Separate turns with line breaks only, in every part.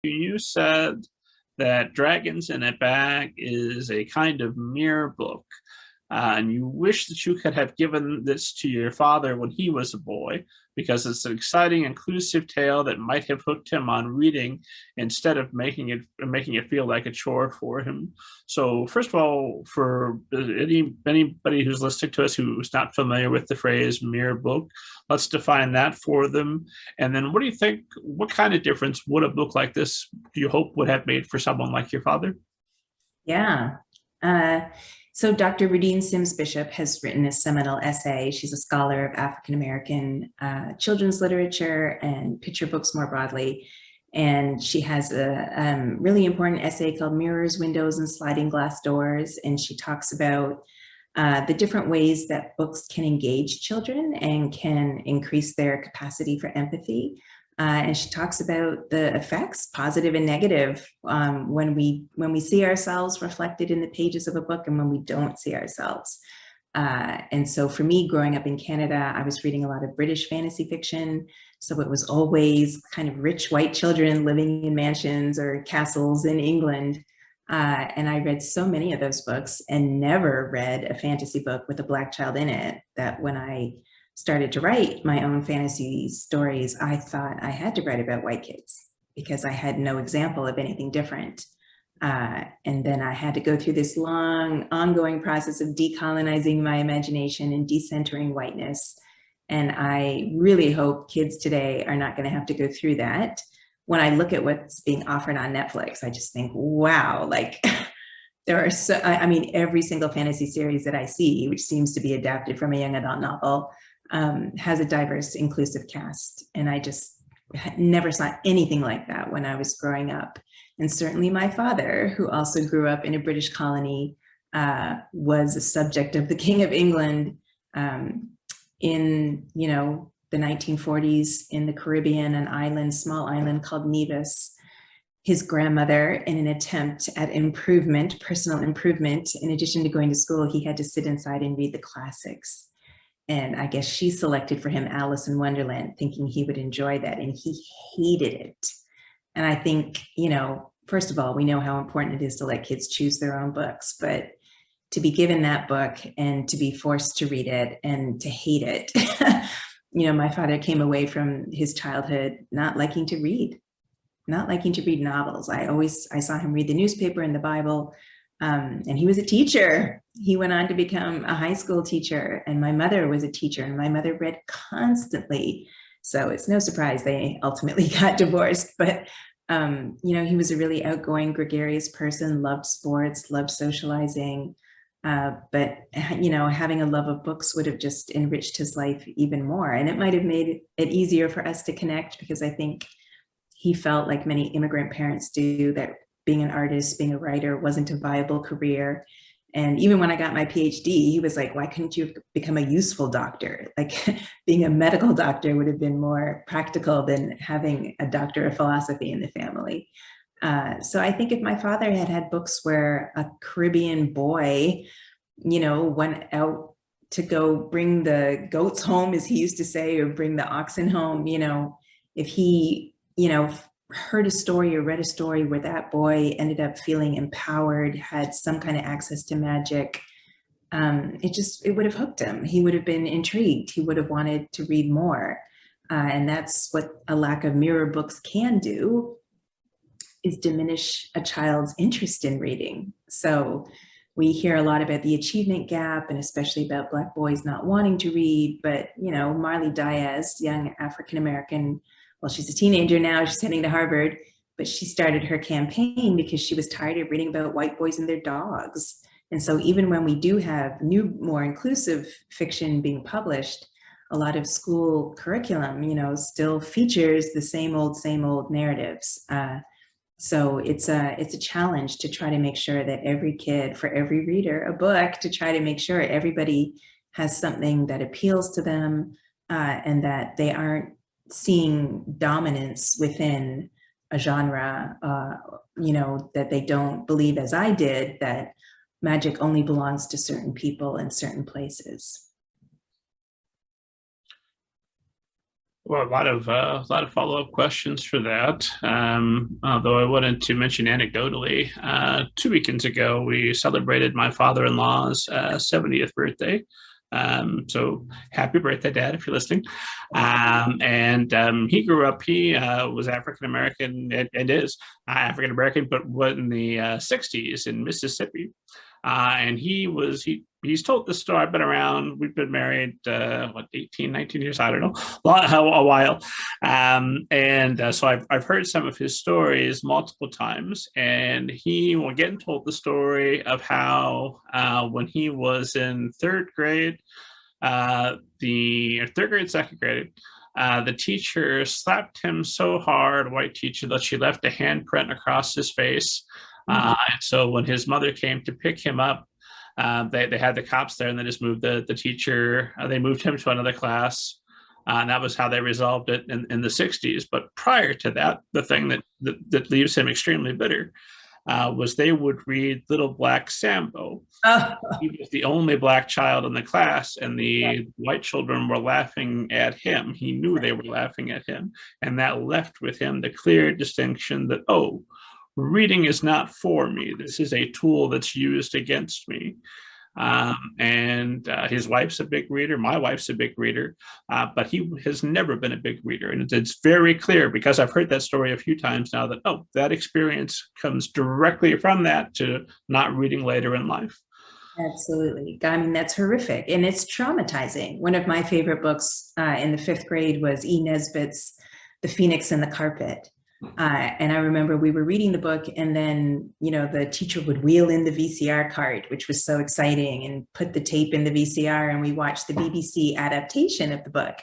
You said that Dragons in a Bag is a kind of mirror book, and you wish that you could have given this to your father when he was a boy, because it's an exciting, inclusive tale that might have hooked him on reading instead of making it feel like a chore for him. So, first of all, for anybody who's listening to us who's not familiar with the phrase mirror book, let's define that for them. And then, what do you think? What kind of difference would a book like this, do you hope, would have made for someone like your father?
Yeah. So Dr. Rudine Sims Bishop has written a seminal essay. She's a scholar of African-American children's literature and picture books more broadly. And she has a really important essay called Mirrors, Windows, and Sliding Glass Doors. And she talks about the different ways that books can engage children and can increase their capacity for empathy. And she talks about the effects, positive and negative, when we see ourselves reflected in the pages of a book and when we don't see ourselves. And so for me, growing up in Canada, I was reading a lot of British fantasy fiction. So it was always kind of rich white children living in mansions or castles in England. And I read so many of those books and never read a fantasy book with a Black child in it, that when I started to write my own fantasy stories, I thought I had to write about white kids because I had no example of anything different. And then I had to go through this long, ongoing process of decolonizing my imagination and decentering whiteness. And I really hope kids today are not going to have to go through that. When I look at what's being offered on Netflix, I just think, wow, like there are so, I mean, every single fantasy series that I see, which seems to be adapted from a young adult novel, has a diverse, inclusive cast. And I just never saw anything like that when I was growing up. And certainly my father, who also grew up in a British colony, was a subject of the King of England in, the 1940s in the Caribbean, an island, small island called Nevis. His grandmother, in an attempt at improvement, personal improvement, in addition to going to school, he had to sit inside and read the classics. And I guess she selected for him Alice in Wonderland, thinking he would enjoy that, and he hated it. And I think, first of all, we know how important it is to let kids choose their own books, but to be given that book and to be forced to read it and to hate it, my father came away from his childhood not liking to read novels. I saw him read the newspaper and the Bible, and he was a teacher. He went on to become a high school teacher, and my mother was a teacher, and my mother read constantly. So it's no surprise they ultimately got divorced. But, he was a really outgoing, gregarious person, loved sports, loved socializing. But having a love of books would have just enriched his life even more. And it might have made it easier for us to connect, because I think he felt, like many immigrant parents do, that being an artist, being a writer wasn't a viable career. And even when I got my PhD, he was like, why couldn't you become a useful doctor? Like being a medical doctor would have been more practical than having a doctor of philosophy in the family. So I think if my father had had books where a Caribbean boy, went out to go bring the goats home, as he used to say, or bring the oxen home, if he, heard a story or read a story where that boy ended up feeling empowered, had some kind of access to magic, it would have hooked him. He would have been intrigued. He would have wanted to read more. And that's what a lack of mirror books can do, is diminish a child's interest in reading. So we hear a lot about the achievement gap, and especially about Black boys not wanting to read. But, Marley Diaz, young African-American, well, she's a teenager now, she's heading to Harvard, but she started her campaign because she was tired of reading about white boys and their dogs. And so even when we do have new, more inclusive fiction being published, a lot of school curriculum, still features the same old narratives. So it's a challenge to try to make sure that every kid, for every reader, a book, to try to make sure everybody has something that appeals to them, and that they aren't seeing dominance within a genre, that they don't believe, as I did, that magic only belongs to certain people in certain places.
Well, a lot of follow-up questions for that. Although I wanted to mention anecdotally, 2 weekends ago we celebrated my father-in-law's 70th birthday. So happy birthday, Dad, if you're listening. And he grew up. He was African American and is African American, but what in the '60s in Mississippi. And he's told this story. I've been around, we've been married, 18, 19 years, I don't know, a while. So I've heard some of his stories multiple times. And he will get told the story of how when he was in third grade, second grade, the teacher slapped him so hard, white teacher, that she left a handprint across his face. So when his mother came to pick him up, they had the cops there, and they just moved the teacher. They moved him to another class, and that was how they resolved it in the '60s. But prior to that, the thing that leaves him extremely bitter was they would read Little Black Sambo.
Oh.
He was the only Black child in the class, and the white children were laughing at him. He knew they were laughing at him, and that left with him the clear distinction that, oh, reading is not for me. This is a tool that's used against me. His wife's a big reader. My wife's a big reader, but he has never been a big reader. And it's very clear, because I've heard that story a few times now, that, oh, that experience comes directly from that to not reading later in life.
Absolutely. I mean, that's horrific. And it's traumatizing. One of my favorite books in the 5th grade was E. Nesbit's The Phoenix and the Carpet. And I remember we were reading the book, and then, the teacher would wheel in the VCR cart, which was so exciting, and put the tape in the VCR, and we watched the BBC adaptation of the book.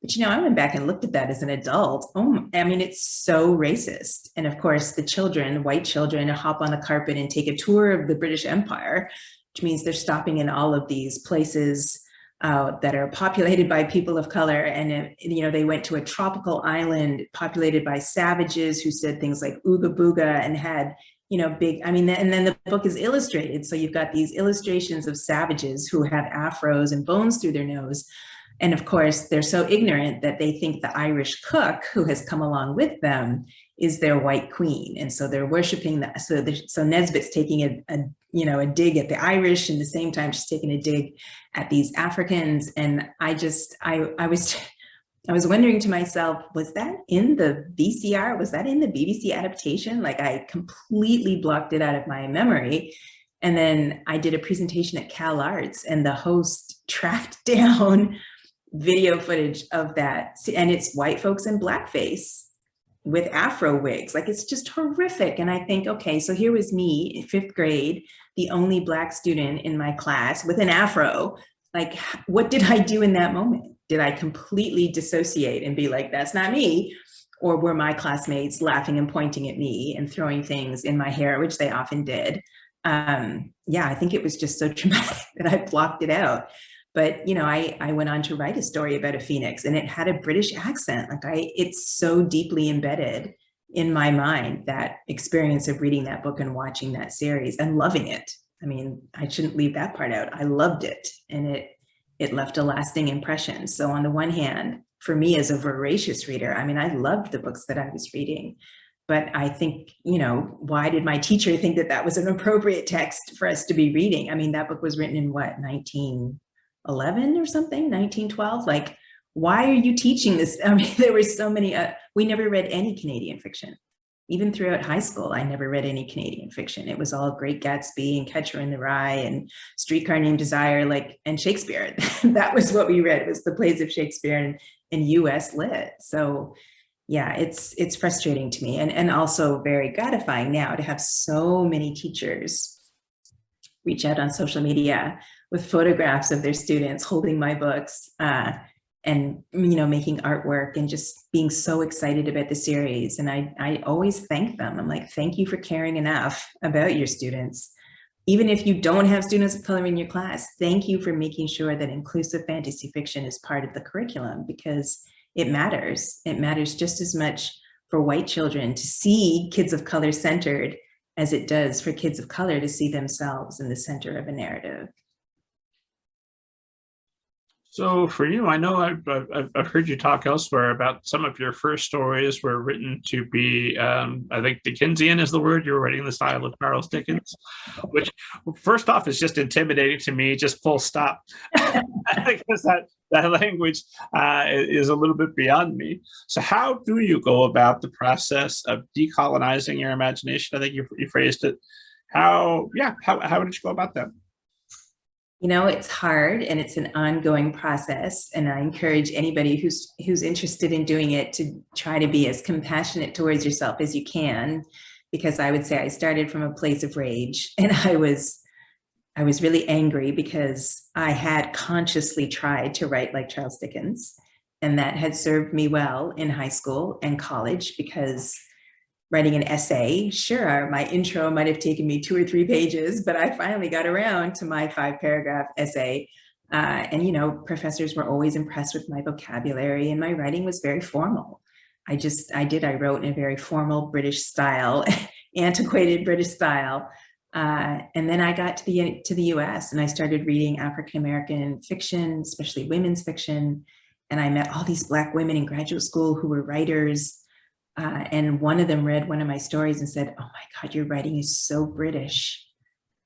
But, I went back and looked at that as an adult. Oh, I mean, it's so racist. And of course, the children, white children, hop on the carpet and take a tour of the British Empire, which means they're stopping in all of these places that are populated by people of color. And, they went to a tropical island populated by savages who said things like ooga booga, and had, and then the book is illustrated. So you've got these illustrations of savages who have afros and bones through their nose. And of course, they're so ignorant that they think the Irish cook who has come along with them is their white queen. And so they're worshiping that. So Nesbit's taking a dig at the Irish, and at the same time, she's taking a dig at these Africans. And I was wondering to myself, was that in the VCR? Was that in the BBC adaptation? Like, I completely blocked it out of my memory. And then I did a presentation at Cal Arts, and the host tracked down video footage of that. And it's white folks in blackface with Afro wigs. Like, it's just horrific. And I think, okay, so here was me in 5th grade, the only Black student in my class with an Afro. Like, what did I do in that moment? Did I completely dissociate and be like, that's not me? Or were my classmates laughing and pointing at me and throwing things in my hair, which they often did? I think it was just so traumatic that I blocked it out. But, I went on to write a story about a phoenix, and it had a British accent. It's so deeply embedded in my mind, that experience of reading that book and watching that series and loving it. I mean, I shouldn't leave that part out. I loved it, and it left a lasting impression. So on the one hand, for me as a voracious reader, I mean, I loved the books that I was reading. But I think, why did my teacher think that that was an appropriate text for us to be reading? I mean, that book was written in 1911 or something, 1912. Like, why are you teaching this? I mean, there were so many, we never read any Canadian fiction. Even throughout high school, I never read any Canadian fiction. It was all Great Gatsby and Catcher in the Rye and Streetcar Named Desire, and Shakespeare. That was what we read, was the plays of Shakespeare and US Lit. So yeah, it's frustrating to me, and also very gratifying now to have so many teachers reach out on social media with photographs of their students holding my books, and making artwork, and just being so excited about the series. And I always thank them. I'm like, thank you for caring enough about your students. Even if you don't have students of color in your class, thank you for making sure that inclusive fantasy fiction is part of the curriculum, because it matters. It matters just as much for white children to see kids of color centered as it does for kids of color to see themselves in the center of a narrative.
So for you, I know I've heard you talk elsewhere about some of your first stories were written to be, I think Dickensian is the word. You were writing the style of Charles Dickens, which first off is just intimidating to me, just full stop, because that language is a little bit beyond me. So how do you go about the process of decolonizing your imagination? I think you phrased it. How did you go about that?
You know, it's hard and it's an ongoing process. And I encourage anybody who's interested in doing it to try to be as compassionate towards yourself as you can, because I would say I started from a place of rage, and I was really angry because I had consciously tried to write like Charles Dickens, and that had served me well in high school and college, because writing an essay, sure, my intro might have taken me 2 or 3 pages, but I finally got around to my 5-paragraph essay. And, you know, professors were always impressed with my vocabulary, and my writing was very formal. I wrote in a very formal British style, antiquated British style. And then I got to the US, and I started reading African-American fiction, especially women's fiction. And I met all these Black women in graduate school who were writers. And one of them read one of my stories and said, "Oh my God, your writing is so British."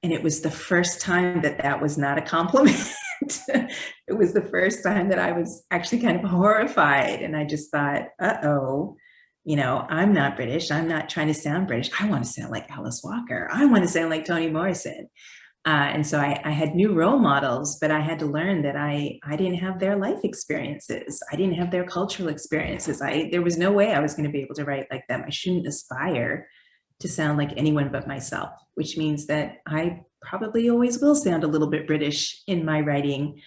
And it was the first time that was not a compliment. It was the first time that I was actually kind of horrified. And I just thought, uh-oh, you know, I'm not British. I'm not trying to sound British. I want to sound like Alice Walker. I want to sound like Toni Morrison. And so I had new role models, but I had to learn that I didn't have their life experiences. I didn't have their cultural experiences. There was no way I was going to be able to write like them. I shouldn't aspire to sound like anyone but myself, which means that I probably always will sound a little bit British in my writing.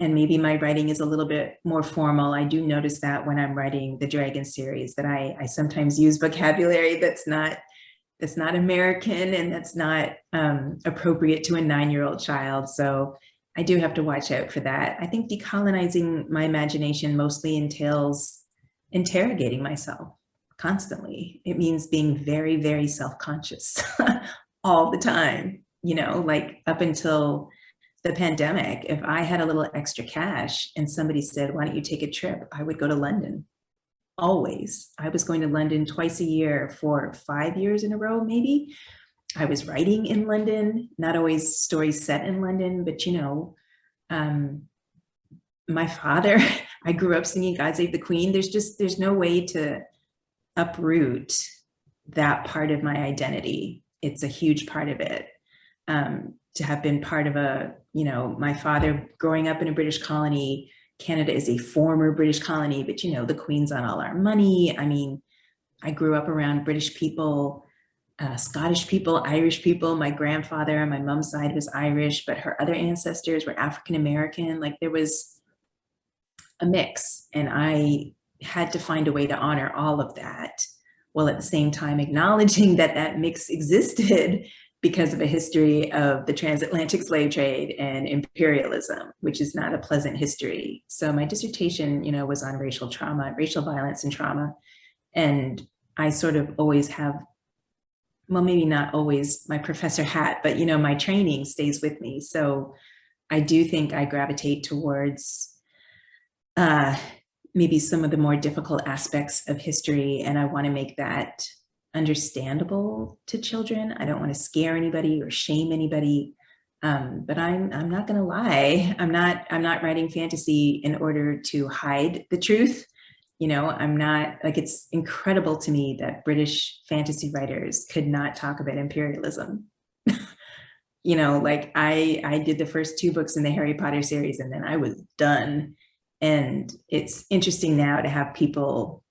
And maybe my writing is a little bit more formal. I do notice that when I'm writing the Dragon series, that I sometimes use vocabulary that's not American, and that's not appropriate to a 9-year-old child. So I do have to watch out for that. I think decolonizing my imagination mostly entails interrogating myself constantly. It means being very, very self-conscious all the time. You know, like up until the pandemic, if I had a little extra cash and somebody said, "Why don't you take a trip?" I would go to London. Always. I was going to London twice a year for 5 years in a row, maybe. I was writing in London, not always stories set in London, but you know, my father, I grew up singing God Save the Queen. There's no way to uproot that part of my identity. It's a huge part of it. To have been part of my father growing up in a British colony. Canada is a former British colony, but you know, the Queen's on all our money. I mean, I grew up around British people, Scottish people, Irish people. My grandfather on my mom's side was Irish, but her other ancestors were African-American. Like there was a mix, and I had to find a way to honor all of that, while at the same time acknowledging that mix existed because of a history of the transatlantic slave trade and imperialism, which is not a pleasant history. So my dissertation, you know, was on racial trauma, racial violence and trauma. And I sort of always have, well, maybe not always my professor hat, but, you know, my training stays with me. So I do think I gravitate towards maybe some of the more difficult aspects of history, and I want to make that understandable to children. I don't want to scare anybody or shame anybody, but I'm not going to lie. I'm not writing fantasy in order to hide the truth. You know, I'm not, like, it's incredible to me that British fantasy writers could not talk about imperialism. You know, like I did the first 2 books in the Harry Potter series, and then I was done. And it's interesting now to have people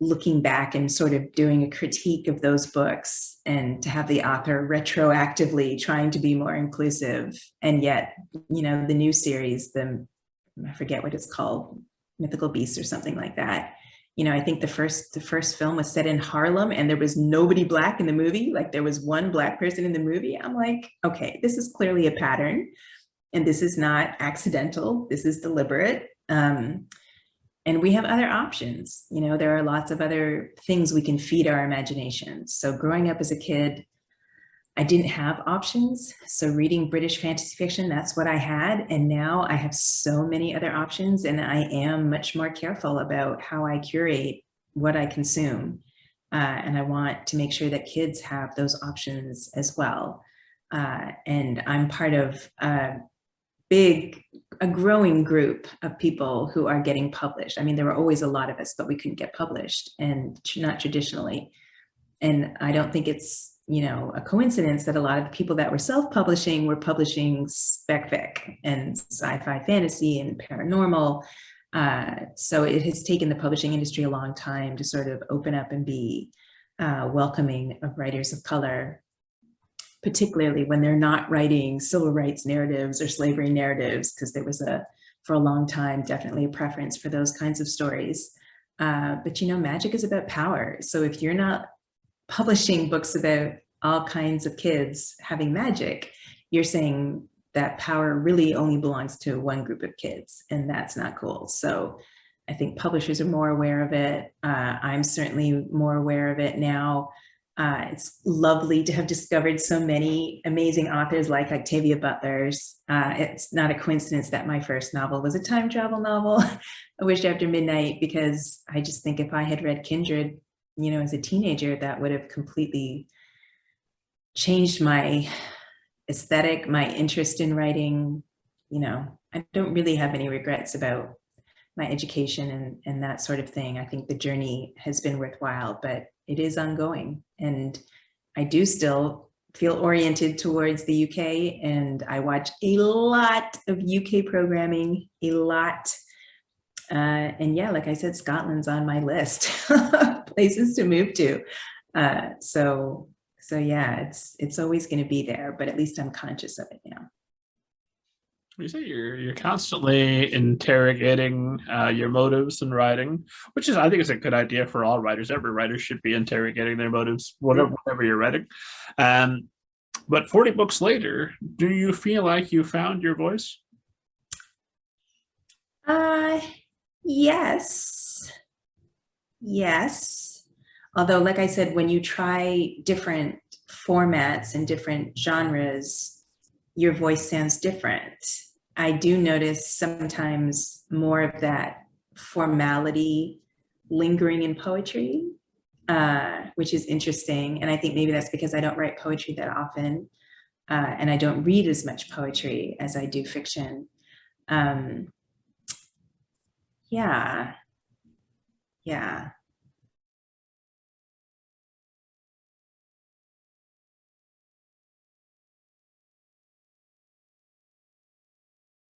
looking back and sort of doing a critique of those books, and to have the author retroactively trying to be more inclusive. And yet, you know, the new series, I forget what it's called, Mythical Beasts or something like that. You know, I think the first film was set in Harlem, and there was nobody Black in the movie. Like there was one Black person in the movie. I'm like, okay, this is clearly a pattern, and this is not accidental. This is deliberate. And we have other options. You know, there are lots of other things we can feed our imaginations. So growing up as a kid, I didn't have options. So reading British fantasy fiction, that's what I had. And now I have so many other options, and I am much more careful about how I curate what I consume. And I want to make sure that kids have those options as well. And I'm part of a growing group of people who are getting published. I mean, there were always a lot of us, but we couldn't get published, and not traditionally. And I don't think it's, a coincidence that a lot of the people that were self-publishing were publishing spec fic and sci-fi fantasy and paranormal. So it has taken the publishing industry a long time to sort of open up and be welcoming of writers of color, particularly when they're not writing civil rights narratives or slavery narratives, because there was for a long time, definitely a preference for those kinds of stories. But magic is about power. So if you're not publishing books about all kinds of kids having magic, you're saying that power really only belongs to one group of kids, and that's not cool. So I think publishers are more aware of it. I'm certainly more aware of it now. It's lovely to have discovered so many amazing authors like Octavia Butler's. It's not a coincidence that my first novel was a time travel novel, A Wish After Midnight, because I just think if I had read Kindred, as a teenager, that would have completely changed my aesthetic, my interest in writing. I don't really have any regrets about my education and that sort of thing. I think the journey has been worthwhile, but it is ongoing. And I do still feel oriented towards the UK, and I watch a lot of UK programming, a lot. And yeah, like I said, Scotland's on my list of places to move to. So yeah, it's always going to be there, but at least I'm conscious of it now.
You say you're constantly interrogating your motives in writing, which I think is a good idea for all writers. Every writer should be interrogating their motives, whatever you're writing. But 40 books later, do you feel like you found your voice?
Yes. Although, like I said, when you try different formats and different genres, your voice sounds different. I do notice sometimes more of that formality lingering in poetry, which is interesting. And I think maybe that's because I don't write poetry that often, and I don't read as much poetry as I do fiction. Yeah.